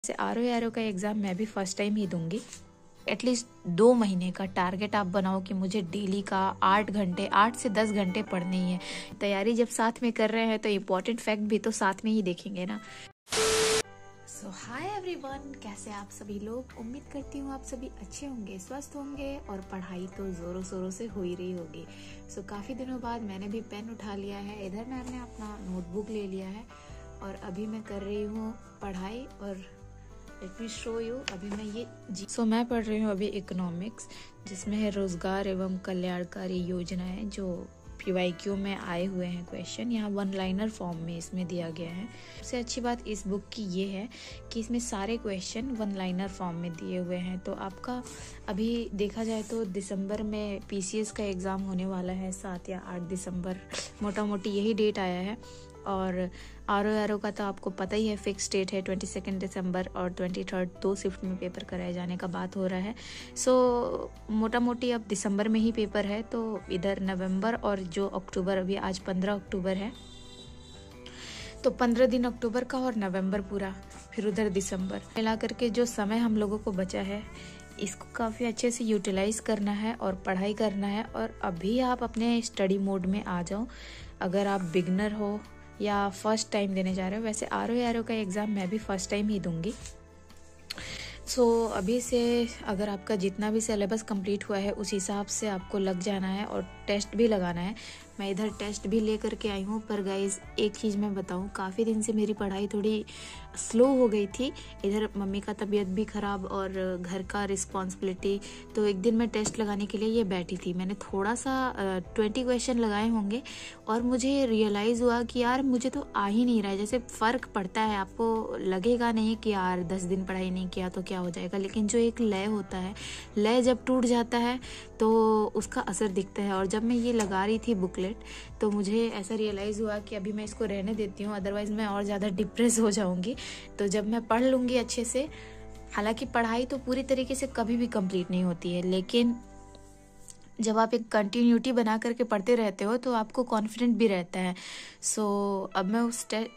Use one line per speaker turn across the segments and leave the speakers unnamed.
से आर का एग्ज़ाम मैं भी फर्स्ट टाइम ही दूंगी। एटलीस्ट 2 महीने का टारगेट आप बनाओ कि मुझे डेली का 8 से 10 घंटे पढ़ने ही है। तैयारी जब साथ में कर रहे हैं तो इम्पोर्टेंट फैक्ट भी तो साथ में ही देखेंगे ना। सो हाय एवरीवन, कैसे आप सभी लोग। उम्मीद करती हूँ आप सभी अच्छे होंगे, स्वस्थ होंगे और पढ़ाई तो जोरों शोरों से हो ही रही होगी। सो काफ़ी दिनों बाद मैंने भी पेन उठा लिया है, इधर मैंने अपना नोटबुक ले लिया है और अभी मैं कर रही हूँ पढ़ाई। और लेट मी शो यू, अभी मैं ये मैं पढ़ रही हूँ अभी इकोनॉमिक्स, जिसमें है रोजगार एवं कल्याणकारी योजनाएं, जो PYQ में आए हुए हैं क्वेश्चन। यहाँ 1 लाइनर फॉर्म में इसमें दिया गया है। सबसे अच्छी बात इस बुक की ये है कि इसमें सारे क्वेश्चन 1 लाइनर फॉर्म में दिए हुए हैं। तो आपका अभी देखा जाए तो दिसंबर में PCS का एग्ज़ाम होने वाला है, 7 या 8 दिसंबर, मोटा मोटी यही डेट आया है। और आर का तो आपको पता ही है, फिक्स डेट है 22 दिसंबर और 23 2 शिफ्ट में पेपर कराए जाने का बात हो रहा है। सो मोटा मोटी अब दिसंबर में ही पेपर है, तो इधर नवंबर और जो अक्टूबर, अभी आज 15 अक्टूबर है, तो 15 दिन अक्टूबर का और नवंबर पूरा, फिर उधर दिसंबर, मिला करके जो समय हम लोगों को बचा है इसको काफ़ी अच्छे से यूटिलाइज करना है और पढ़ाई करना है। और अभी आप अपने स्टडी मोड में आ जाओ, अगर आप बिगनर हो या फर्स्ट टाइम देने जा रहे हो। वैसे आर का एग्ज़ाम मैं भी फर्स्ट टाइम ही दूंगी। सो अभी से अगर आपका जितना भी सिलेबस कंप्लीट हुआ है उस हिसाब से आपको लग जाना है और टेस्ट भी लगाना है। मैं इधर टेस्ट भी ले करके आई हूँ। पर गाइज एक चीज़ मैं बताऊँ, काफ़ी दिन से मेरी पढ़ाई थोड़ी स्लो हो गई थी। इधर मम्मी का तबीयत भी ख़राब और घर का रिस्पॉन्सिबिलिटी, तो एक दिन मैं टेस्ट लगाने के लिए ये बैठी थी। मैंने थोड़ा सा 20 क्वेश्चन लगाए होंगे और मुझे रियलाइज़ हुआ कि यार मुझे तो आ ही नहीं रहा है। जैसे फ़र्क पड़ता है, आपको लगेगा नहीं कि यार 10 दिन पढ़ाई नहीं किया तो क्या हो जाएगा, लेकिन जो एक लय होता है, लय जब टूट जाता है तो उसका असर दिखता है। और जब मैं ये लगा रही थी बुकलेट, तो मुझे ऐसा रियलाइज़ हुआ कि अभी मैं इसको रहने देती हूँ, अदरवाइज़ मैं और ज़्यादा डिप्रेस हो जाऊँगी। तो जब मैं पढ़ लूँगी अच्छे से, हालांकि पढ़ाई तो पूरी तरीके से कभी भी कंप्लीट नहीं होती है, लेकिन जब आप एक कंटिन्यूटी बना करके पढ़ते रहते हो तो आपको कॉन्फिडेंट भी रहता है। सो अब मैं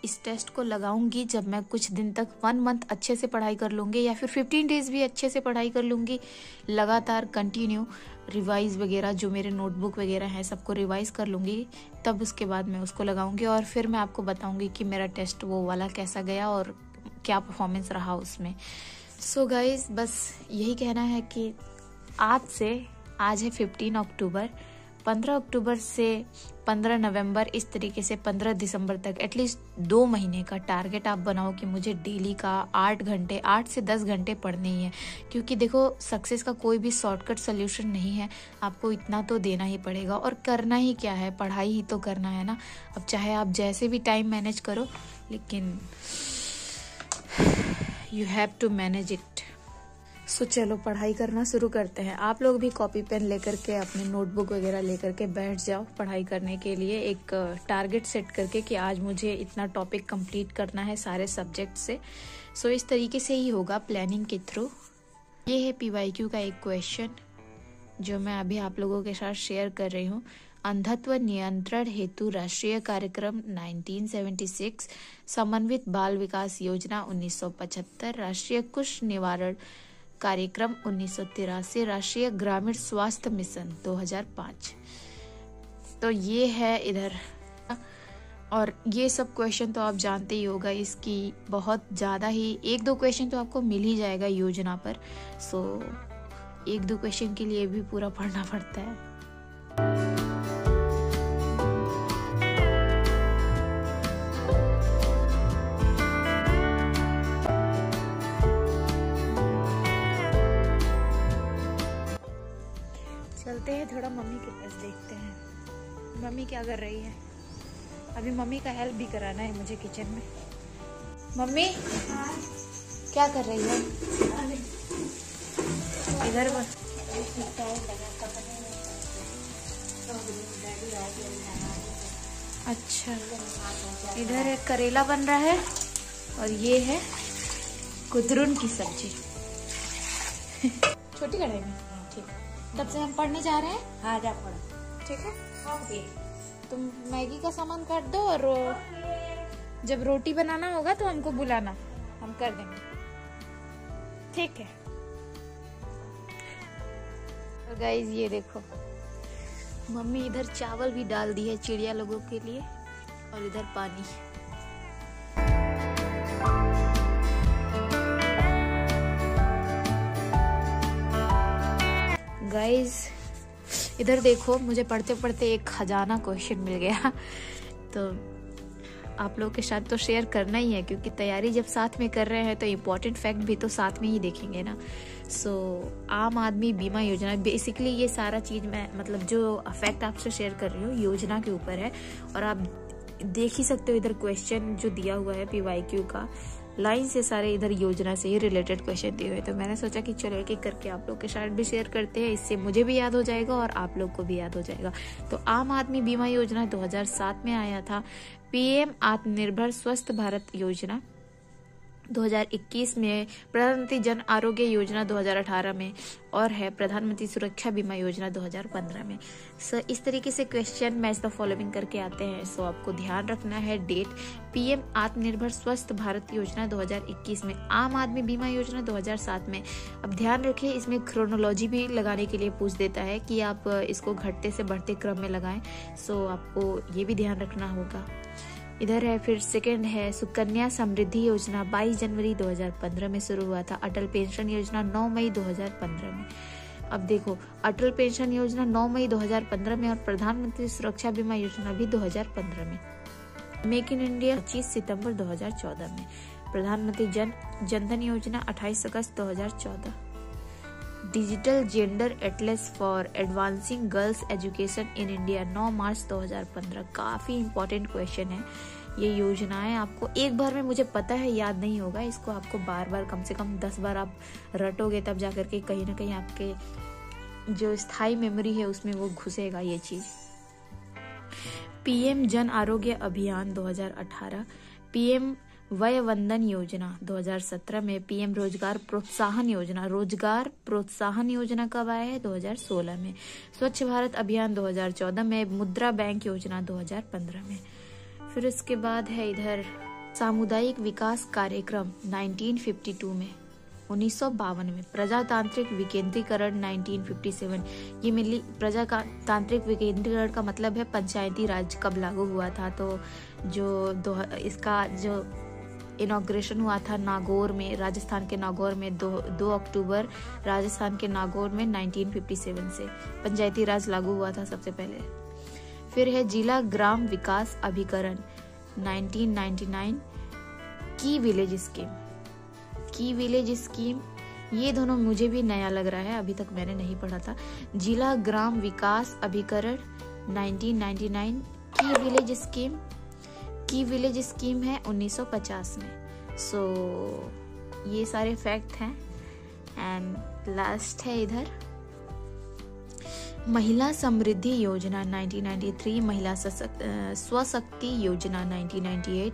इस टेस्ट को लगाऊंगी जब मैं कुछ दिन तक 1 मंथ अच्छे से पढ़ाई कर लूँगी, या फिर 15 डेज भी अच्छे से पढ़ाई कर लूँगी लगातार कंटिन्यू, रिवाइज वगैरह जो मेरे नोटबुक वगैरह हैं सबको रिवाइज कर लूँगी। तब उसके बाद मैं उसको लगाऊंगी और फिर मैं आपको बताऊंगी कि मेरा टेस्ट वो वाला कैसा गया और क्या परफॉर्मेंस रहा उसमें। सो गाइज बस यही कहना है कि आज है 15 अक्टूबर, 15 अक्टूबर से 15 नवंबर, इस तरीके से 15 दिसंबर तक एटलीस्ट 2 महीने का टारगेट आप बनाओ कि मुझे डेली का 8 से 10 घंटे पढ़ने ही है। क्योंकि देखो, सक्सेस का कोई भी शॉर्टकट सोल्यूशन नहीं है, आपको इतना तो देना ही पड़ेगा। और करना ही क्या है, पढ़ाई ही तो करना है ना। अब चाहे आप जैसे भी टाइम मैनेज करो, लेकिन you have to manage it. So चलो पढ़ाई करना शुरू करते हैं। आप लोग भी कॉपी पेन लेकर के, अपने नोटबुक वगैरह लेकर के बैठ जाओ पढ़ाई करने के लिए, एक टारगेट सेट करके कि आज मुझे इतना टॉपिक कंप्लीट करना है सारे सब्जेक्ट से। सो इस तरीके से ही होगा प्लानिंग के थ्रू। ये है PYQ का एक क्वेश्चन जो मैं अभी आप लोगों के साथ शेयर कर रही हूँ। अंधत्व नियंत्रण हेतु राष्ट्रीय कार्यक्रम 1976, समन्वित बाल विकास योजना 1975, राष्ट्रीय कुष्ठ निवारण कार्यक्रम 1983, राष्ट्रीय ग्रामीण स्वास्थ्य मिशन 2005। तो ये है इधर। और ये सब क्वेश्चन तो आप जानते ही होगा, इसकी बहुत ज़्यादा ही 1-2 क्वेश्चन तो आपको मिल ही जाएगा योजना पर। सो 1-2 क्वेश्चन के लिए भी पूरा पढ़ना पड़ता है। चलते हैं थोड़ा मम्मी के पास, देखते हैं मम्मी क्या कर रही है। अभी मम्मी का हेल्प भी कराना है मुझे किचन में। मम्मी क्या कर रही है इधर? अच्छा, इधर एक करेला बन रहा है और ये है कुदरुन की सब्जी। छोटी कढ़ाई में, ठीक। तब से हम पढ़ने जा रहे हैं।
हाँ जा पढ़ो,
ठीक है।
ओके।
तुम मैगी का सामान काट दो और जब रोटी बनाना होगा तो हमको बुलाना, हम कर देंगे। ठीक है। और गाइस ये देखो, मम्मी इधर चावल भी डाल दी है चिड़िया लोगों के लिए, और इधर पानी। गाइस इधर देखो, मुझे पढ़ते पढ़ते एक खजाना क्वेश्चन मिल गया, तो आप लोगों के साथ तो शेयर करना ही है, क्योंकि तैयारी जब साथ में कर रहे हैं तो इम्पोर्टेंट फैक्ट भी तो साथ में ही देखेंगे ना। आम आदमी बीमा योजना, बेसिकली ये सारा चीज मैं मतलब जो फैक्ट आपसे शेयर कर रही हूँ योजना के ऊपर है, और आप देख ही सकते हो इधर क्वेश्चन जो दिया हुआ है PYQ का, लाइन से सारे इधर योजना से ही रिलेटेड क्वेश्चन दिए हुए। तो मैंने सोचा कि चलो एक एक करके आप लोग के साथ भी शेयर करते हैं, इससे मुझे भी याद हो जाएगा और आप लोग को भी याद हो जाएगा। तो आम आदमी बीमा योजना 2007 में आया था, PM आत्मनिर्भर स्वस्थ भारत योजना 2021 में, प्रधानमंत्री जन आरोग्य योजना 2018 में, और है प्रधानमंत्री सुरक्षा बीमा योजना 2015 में। इस तरीके से क्वेश्चन मैच द फॉलोइंग करके आते हैं। आपको ध्यान रखना है डेट, PM आत्मनिर्भर स्वस्थ भारत योजना 2021 में, आम आदमी बीमा योजना 2007 में। अब ध्यान रखिए, इसमें क्रोनोलॉजी भी लगाने के लिए पूछ देता है कि आप इसको घटते से बढ़ते क्रम में लगाएं। आपको ये भी ध्यान रखना होगा। इधर है फिर सेकंड है सुकन्या समृद्धि योजना 22 जनवरी 2015 में शुरू हुआ था। अटल पेंशन योजना 9 मई 2015 में। अब देखो, अटल पेंशन योजना 9 मई 2015 में, और प्रधानमंत्री सुरक्षा बीमा योजना भी 2015 में। मेक इन इंडिया 25 सितंबर 2014 में। प्रधानमंत्री जनधन योजना 28 अगस्त 2014। Digital gender Atlas for advancing girls education in India 9 मार्च 2015। काफी इंपॉर्टेंट क्वेश्चन है। ये योजनाएं आपको एक बार में, मुझे पता है याद नहीं होगा, इसको आपको बार बार कम से कम 10 बार आप रटोगे तब जाकर के कहीं ना कहीं आपके जो स्थायी मेमोरी है उसमें वो घुसेगा ये चीज। PM जन आरोग्य अभियान 2018, PM वय वंदन योजना 2017 में, PM रोजगार प्रोत्साहन योजना कब आया है? 2016 में। स्वच्छ भारत अभियान 2014 में, मुद्रा बैंक योजना 2015 में। फिर उसके बाद है इधर सामुदायिक विकास कार्यक्रम 1952 में, 1952 में। प्रजातांत्रिक विकेंद्रीकरण 1957। ये मिली प्रजातांत्रिक विकेंद्रीकरण का मतलब है पंचायती राज कब लागू हुआ था। तो इसका जो इनॉग्रेशन हुआ था नागौर में, राजस्थान के नागौर में 2 अक्टूबर राजस्थान के नागौर में 1957 से पंचायती राज लागू हुआ था सबसे पहले। फिर है जिला ग्राम विकास अभिकरण 1999। की विलेज स्कीम, ये दोनों मुझे भी नया लग रहा है, अभी तक मैंने नहीं पढ़ा था। जिला ग्राम विकास अभिकरण 1999। की विलेज स्कीम है 1950 में। ये सारे फैक्ट हैं। एंड लास्ट है इधर महिला समृद्धि योजना 1993, महिला स्वशक्ति योजना 1998,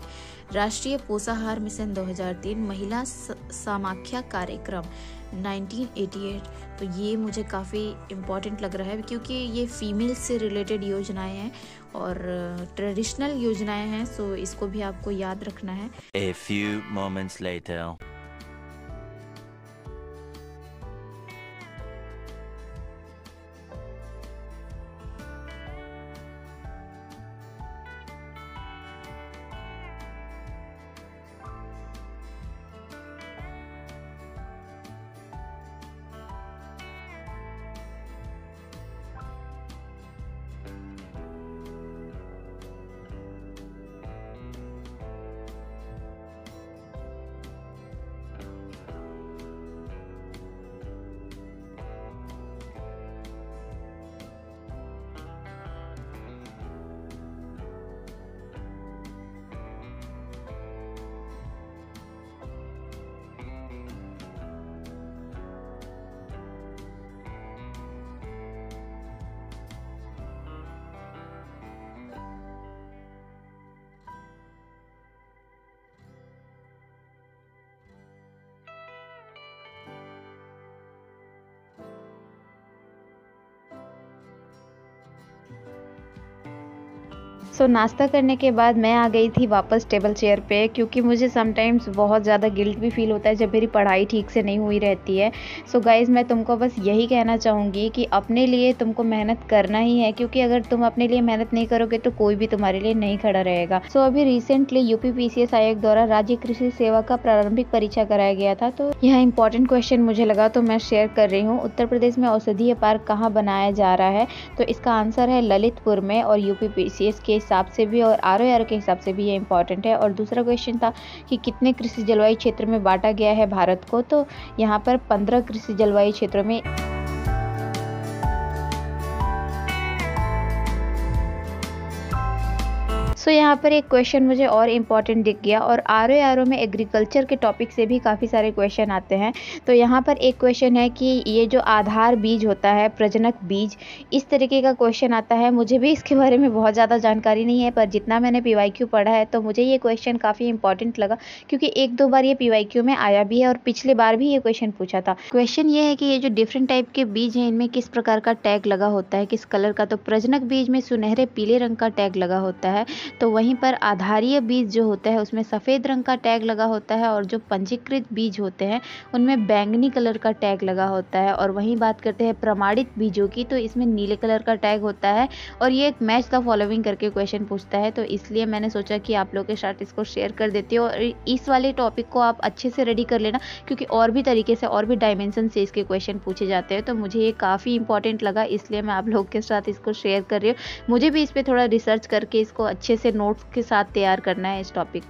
राष्ट्रीय पोषाहार मिशन 2003, महिला समाख्या कार्यक्रम 1988। तो ये मुझे काफ़ी इम्पोर्टेंट लग रहा है, क्योंकि ये फीमेल से रिलेटेड योजनाएं हैं और ट्रेडिशनल योजनाएं हैं। इसको भी आपको याद रखना है।
A few moments later.
सो नाश्ता करने के बाद मैं आ गई थी वापस टेबल चेयर पे, क्योंकि मुझे समटाइम्स बहुत ज़्यादा गिल्ट भी फील होता है जब मेरी पढ़ाई ठीक से नहीं हुई रहती है। सो गाइज़, मैं तुमको बस यही कहना चाहूँगी कि अपने लिए तुमको मेहनत करना ही है, क्योंकि अगर तुम अपने लिए मेहनत नहीं करोगे तो कोई भी तुम्हारे लिए नहीं खड़ा रहेगा। सो अभी रिसेंटली यूपी PCS आयोग द्वारा राज्य कृषि सेवा का प्रारंभिक परीक्षा कराया गया था, तो यह इंपॉर्टेंट क्वेश्चन मुझे लगा तो मैं शेयर कर रही हूँ। उत्तर प्रदेश में औषधीय पार्क कहाँ बनाया जा रहा है? तो इसका आंसर है ललितपुर में, और यूपी PCS के हिसाब से भी और ROR के हिसाब से भी ये इंपॉर्टेंट है। और दूसरा क्वेश्चन था कि कितने कृषि जलवायु क्षेत्र में बांटा गया है भारत को? तो यहाँ पर 15 कृषि जलवायु क्षेत्रों में सो यहाँ पर एक क्वेश्चन मुझे और इम्पॉर्टेंट दिख गया, और ROR में एग्रीकल्चर के टॉपिक से भी काफ़ी सारे क्वेश्चन आते हैं। तो यहाँ पर एक क्वेश्चन है कि ये जो आधार बीज होता है, प्रजनक बीज, इस तरीके का क्वेश्चन आता है। मुझे भी इसके बारे में बहुत ज़्यादा जानकारी नहीं है, पर जितना मैंने PYQ पढ़ा है तो मुझे ये क्वेश्चन काफ़ी इंपॉर्टेंट लगा, क्योंकि 1-2 बार ये PYQ में आया भी है और पिछले बार भी ये क्वेश्चन पूछा था। क्वेश्चन ये है कि ये जो डिफरेंट टाइप के बीज हैं, इनमें किस प्रकार का टैग लगा होता है, किस कलर का? तो प्रजनक बीज में सुनहरे पीले रंग का टैग लगा होता है, तो वहीं पर आधारीय बीज जो होता है उसमें सफ़ेद रंग का टैग लगा होता है, और जो पंजीकृत बीज होते हैं उनमें बैंगनी कलर का टैग लगा होता है। और वहीं बात करते हैं प्रमाणित बीजों की, तो इसमें नीले कलर का टैग होता है, और ये एक मैच द फॉलोइंग करके क्वेश्चन पूछता है, तो इसलिए मैंने सोचा कि आप लोगों के साथ इसको शेयर कर देती हूँ। और इस वाले टॉपिक को आप अच्छे से रेडी कर लेना, क्योंकि और भी तरीके से और भी डायमेंशन से इसके क्वेश्चन पूछे जाते हैं, तो मुझे ये काफ़ी इंपॉर्टेंट लगा, इसलिए मैं आप लोगों के साथ इसको शेयर कर रही हूँ। मुझे भी इस पर थोड़ा रिसर्च करके इसको अच्छे से नोट्स के साथ तैयार करना है इस टॉपिक।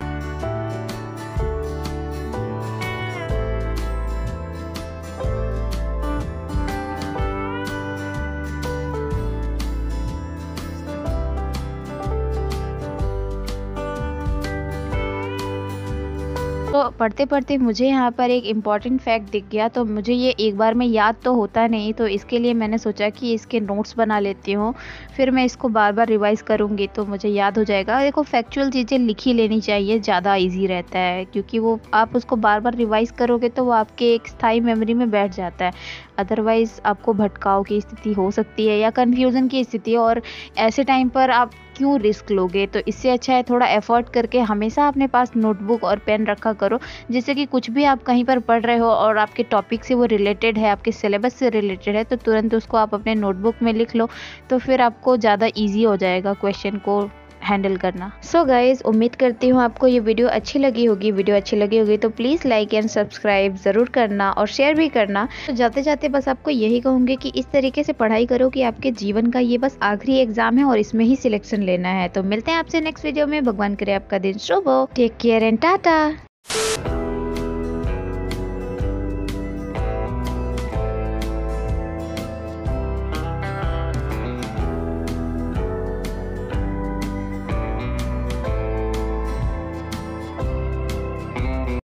तो पढ़ते पढ़ते मुझे यहाँ पर एक इम्पॉर्टेंट फैक्ट दिख गया, तो मुझे ये एक बार में याद तो होता नहीं, तो इसके लिए मैंने सोचा कि इसके नोट्स बना लेती हूँ, फिर मैं इसको बार बार रिवाइज़ करूँगी तो मुझे याद हो जाएगा। देखो, फैक्चुअल चीज़ें लिखी लेनी चाहिए, ज़्यादा इजी रहता है, क्योंकि वो आप उसको बार बार रिवाइज़ करोगे तो वो आपके एक स्थायी मेमोरी में बैठ जाता है। अदरवाइज़ आपको भटकाव की स्थिति हो सकती है या कन्फ्यूज़न की स्थिति, और ऐसे टाइम पर आप क्यों रिस्क लोगे? तो इससे अच्छा है थोड़ा एफर्ट करके हमेशा अपने पास नोटबुक और पेन रखा करो, जिससे कि कुछ भी आप कहीं पर पढ़ रहे हो और आपके टॉपिक से वो रिलेटेड है, आपके सिलेबस से रिलेटेड है, तो तुरंत उसको आप अपने नोटबुक में लिख लो, तो फिर आपको ज़्यादा ईजी हो जाएगा क्वेश्चन को हैंडल करना। सो गाइज, उम्मीद करती हूँ आपको ये वीडियो अच्छी लगी होगी। वीडियो अच्छी लगी होगी तो प्लीज़ लाइक एंड सब्सक्राइब ज़रूर करना और शेयर भी करना। तो जाते जाते बस आपको यही कहूँगी कि इस तरीके से पढ़ाई करो कि आपके जीवन का ये बस आखिरी एग्जाम है और इसमें ही सिलेक्शन लेना है। तो मिलते हैं आपसे नेक्स्ट वीडियो में। भगवान करे आपका दिन शुभ हो। Take care and Tata.